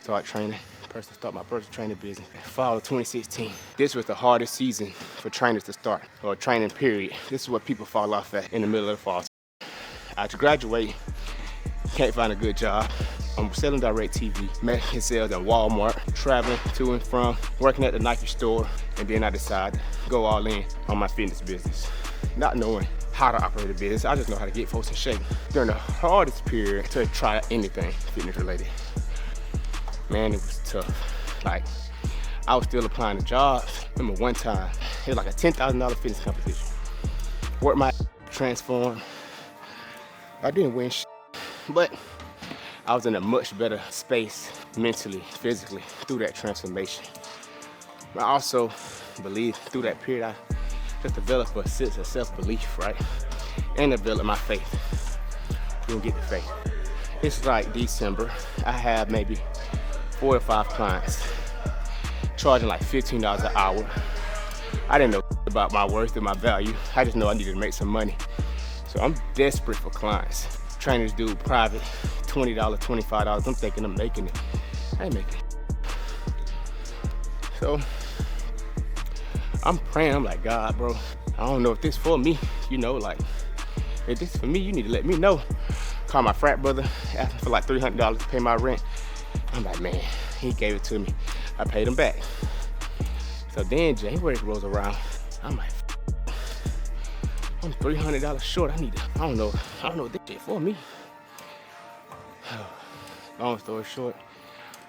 start my personal training business in fall of 2016. This was the hardest season for trainers to start, or training period. This is what people fall off at in the middle of the fall. After graduate, can't find a good job. I'm selling direct TV, making sales at Walmart, traveling to and from, working at the Nike store, and then I decided to go all in on my fitness business. Not knowing how to operate a business, I just know how to get folks in shape. During the hardest period to try anything fitness related. Man, it was tough. Like, I was still applying to jobs. I remember one time, it was like a $10,000 fitness competition. Worked my transform. I didn't win shit, but I was in a much better space mentally, physically, through that transformation. I also believe through that period, I just developed a sense of self-belief, right? And developed my faith. You'll get the faith. It's like December, I have maybe 4 or 5 clients, charging like $15 an hour. I didn't know about my worth and my value. I just know I needed to make some money. So I'm desperate for clients. Trainers do private, $20, $25. I'm thinking I'm making it. I ain't making it. So I'm praying, I'm like, God, bro, I don't know if this for me. You know, like, if this for me, you need to let me know. Call my frat brother, asked him for like $300 to pay my rent. I'm like, man, he gave it to me. I paid him back. So then January rolls around. I'm like, I'm $300 short. I don't know what this shit for me. Long story short,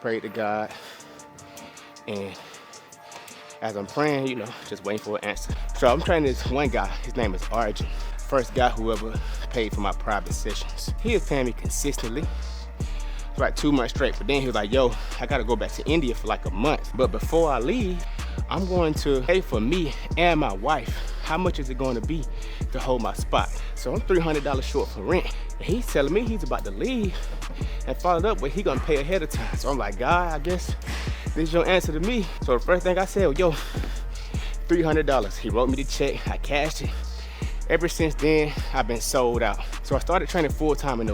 prayed to God, and as I'm praying, you know, just waiting for an answer. So I'm training this one guy. His name is Arjun. First guy who ever paid for my private sessions. He was paying me consistently. For like 2 months straight, but then he was like, yo, I gotta go back to India for like a month. But before I leave, I'm going to pay for me and my wife. How much is it going to be to hold my spot? So I'm $300 short for rent. And he's telling me he's about to leave and followed up, but he gonna pay ahead of time. So I'm like, God, I guess this is your answer to me. So the first thing I said was, yo, $300. He wrote me the check, I cashed it. Ever since then, I've been sold out. So I started training full-time in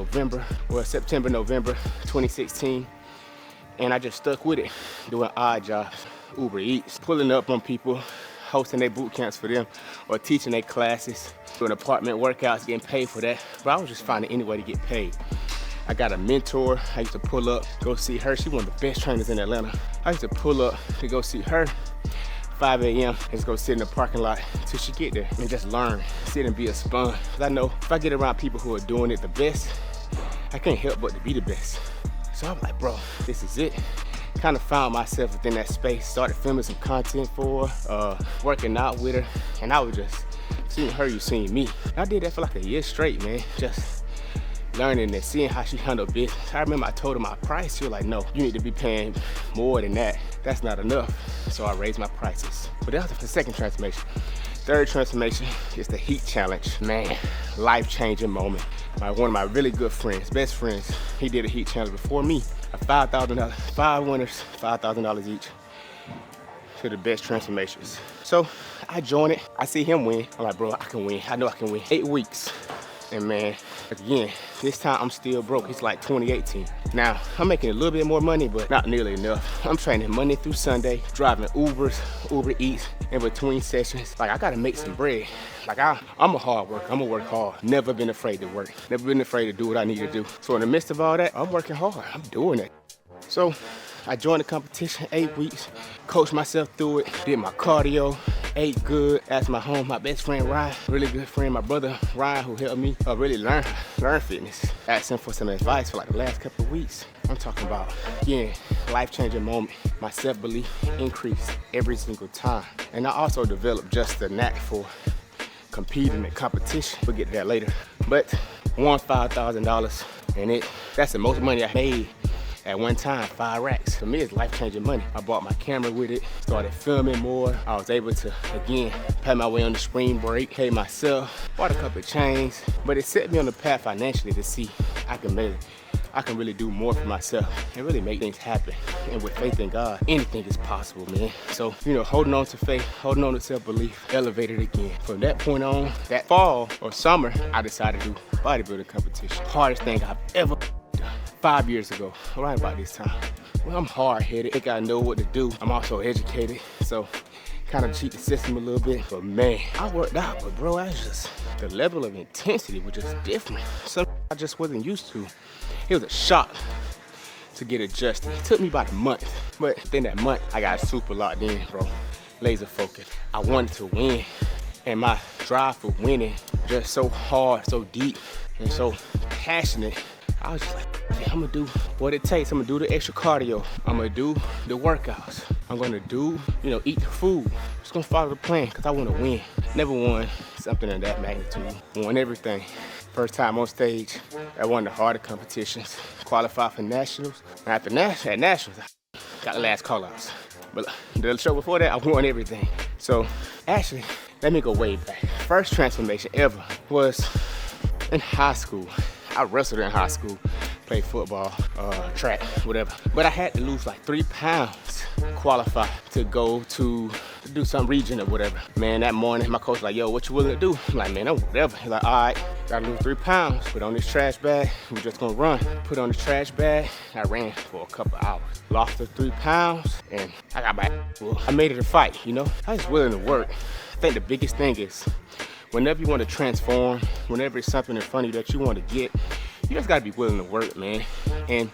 September, November 2016. And I just stuck with it, doing odd jobs, Uber Eats, pulling up on people, hosting their boot camps for them, or teaching their classes, doing apartment workouts, getting paid for that. But I was just finding any way to get paid. I got a mentor. I used to pull up, go see her. She's one of the best trainers in Atlanta. I used to pull up to go see her, 5 a.m. and just go sit in the parking lot till she get there and just learn, sit and be a sponge. Cause I know if I get around people who are doing it the best, I can't help but to be the best. So I'm like, bro, this is it. Kind of found myself within that space, started filming some content for her, working out with her, and I was just seeing her, you seeing me. I did that for like a year straight, man, just learning and seeing how she handled business. I remember I told her my price. She was like, no, you need to be paying more than that. That's not enough. So I raised my prices. But that was the second transformation. Third transformation is the heat challenge. Man, life-changing moment. One of my really good friends, best friends, he did a heat challenge before me. $5,000, 5 winners, $5,000 each to the best transformations. So I joined it. I see him win. I'm like, bro, I can win. I know I can win. 8 weeks. And man, again, this time I'm still broke. It's like 2018. Now, I'm making a little bit more money, but not nearly enough. I'm training Monday through Sunday, driving Ubers, Uber Eats in between sessions. Like, I gotta make some bread. Like, I'm a hard worker. I'm gonna work hard. Never been afraid to work. Never been afraid to do what I need to do. So in the midst of all that, I'm working hard. I'm doing it. So I joined the competition, 8 weeks, coached myself through it, did my cardio, ate good. Asked my best friend Ryan, really good friend, my brother Ryan, who helped me really learn fitness. Asked him for some advice for like the last couple of weeks. I'm talking about, again, life-changing moment. My self-belief increased every single time. And I also developed just the knack for competing in competition. We'll get to that later. But won $5,000, and that's the most money I made at one time, 5 racks. For me, it's life-changing money. I bought my camera with it, started filming more. I was able to, again, pay my way on the spring break, pay myself, bought a couple of chains, but it set me on the path financially to see I can really do more for myself and really make things happen. And with faith in God, anything is possible, man. So, you know, holding on to faith, holding on to self-belief, elevated again. From that point on, that fall or summer, I decided to do bodybuilding competition. Hardest thing I've ever done. 5 years ago, right about this time. Well, I'm hard-headed. I think I know what to do. I'm also educated, so kind of cheat the system a little bit. But man, I worked out, but bro, the level of intensity was just different. Something I just wasn't used to. It was a shock to get adjusted. It took me about a month, but within that month, I got super locked in, bro. Laser focused. I wanted to win, and my drive for winning just so hard, so deep, and so passionate. I was just like, yeah, I'm gonna do what it takes. I'm gonna do the extra cardio. I'm gonna do the workouts. I'm gonna do, eat the food. Just gonna follow the plan, because I wanna win. Never won something of that magnitude. Won everything. First time on stage at one of the harder competitions. Qualified for nationals. At nationals, I got the last call-outs. But the show before that, I won everything. So actually, let me go way back. First transformation ever was in high school. I wrestled in high school, played football, track, whatever. But I had to lose like 3 pounds, qualify to go to do some region or whatever. Man, that morning, my coach was like, yo, what you willing to do? I'm like, man, I'm whatever. He's like, all right, gotta lose 3 pounds. Put on this trash bag, we're just gonna run. Put on the trash bag, I ran for a couple hours. Lost the 3 pounds, and I got back. Well, I made it a fight, I was willing to work. I think the biggest thing is, whenever you want to transform, whenever it's something in front of you that you want to get, you just gotta be willing to work, man. And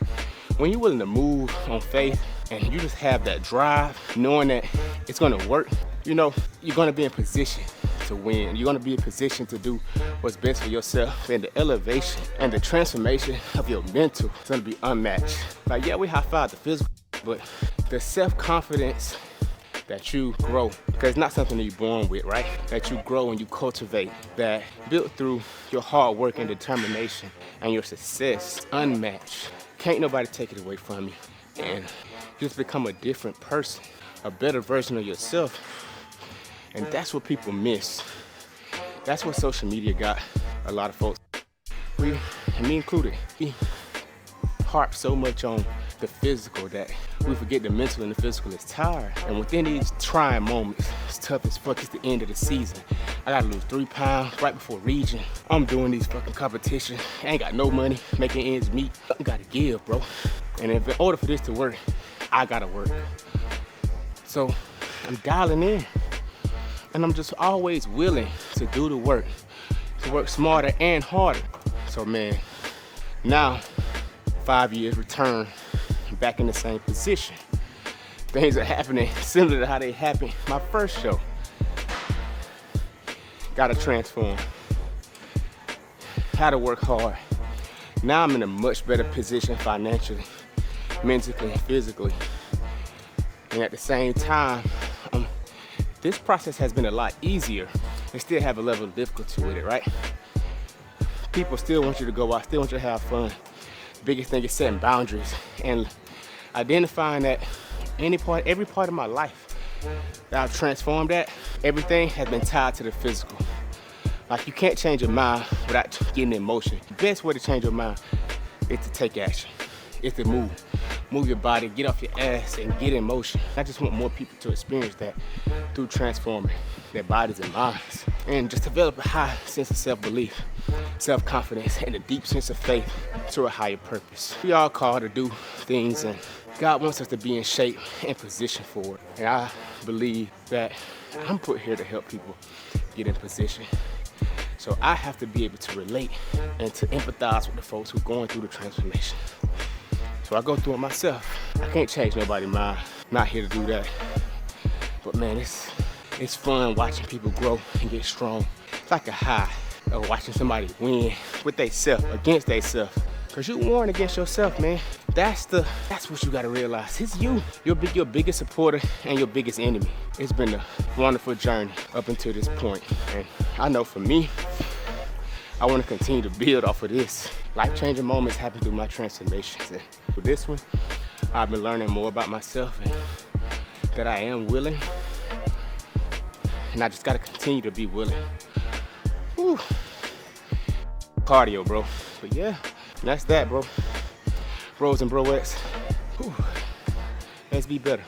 when you're willing to move on faith and you just have that drive, knowing that it's gonna work, you're gonna be in position to win. You're gonna be in position to do what's best for yourself, and the elevation and the transformation of your mental is gonna be unmatched. Like, yeah, we high-five the physical, but the self-confidence that you grow, because it's not something that you're born with, right? That you grow and you cultivate, that built through your hard work and determination and your success, unmatched. Can't nobody take it away from you. And you just become a different person, a better version of yourself. And that's what people miss. That's what social media got a lot of folks. And me included, we harp so much on the physical that we forget the mental and the physical is tired. And within these trying moments, it's tough as fuck. It's the end of the season. I gotta lose 3 pounds right before region. I'm doing these fucking competitions. I ain't got no money, making ends meet. Something gotta give, bro. And in order for this to work, I gotta work. So I'm dialing in. And I'm just always willing to do the work, to work smarter and harder. So man, now 5 years return, back in the same position. Things are happening similar to how they happened my first show. Gotta transform. How to work hard. Now I'm in a much better position financially, mentally, and physically. And at the same time, this process has been a lot easier. They still have a level of difficulty with it, right? People still want you to go out, still want you to have fun. Biggest thing is setting boundaries and identifying that every part of my life that I've transformed at, everything has been tied to the physical. Like, you can't change your mind without getting in motion. The best way to change your mind is to take action. It's to move. Move your body, get off your ass, and get in motion. I just want more people to experience that through transforming their bodies and minds. And just develop a high sense of self-belief, self-confidence, and a deep sense of faith to a higher purpose. We all called to do things, and God wants us to be in shape and position for it. And I believe that I'm put here to help people get in position. So I have to be able to relate and to empathize with the folks who are going through the transformation. So I go through it myself. I can't change nobody's mind. I'm not here to do that. But man, it's fun watching people grow and get strong. It's like a high of watching somebody win with themselves, against themselves. Cause you warn against yourself, man. That's what you gotta realize. It's you. You're your biggest supporter and your biggest enemy. It's been a wonderful journey up until this point. And I know for me, I wanna continue to build off of this. Life-changing moments happen through my transformations. And for this one, I've been learning more about myself and that I am willing. And I just gotta continue to be willing. Whew. Cardio, bro. But yeah, that's that, bro. Bros and broettes. Whew. Let's be better.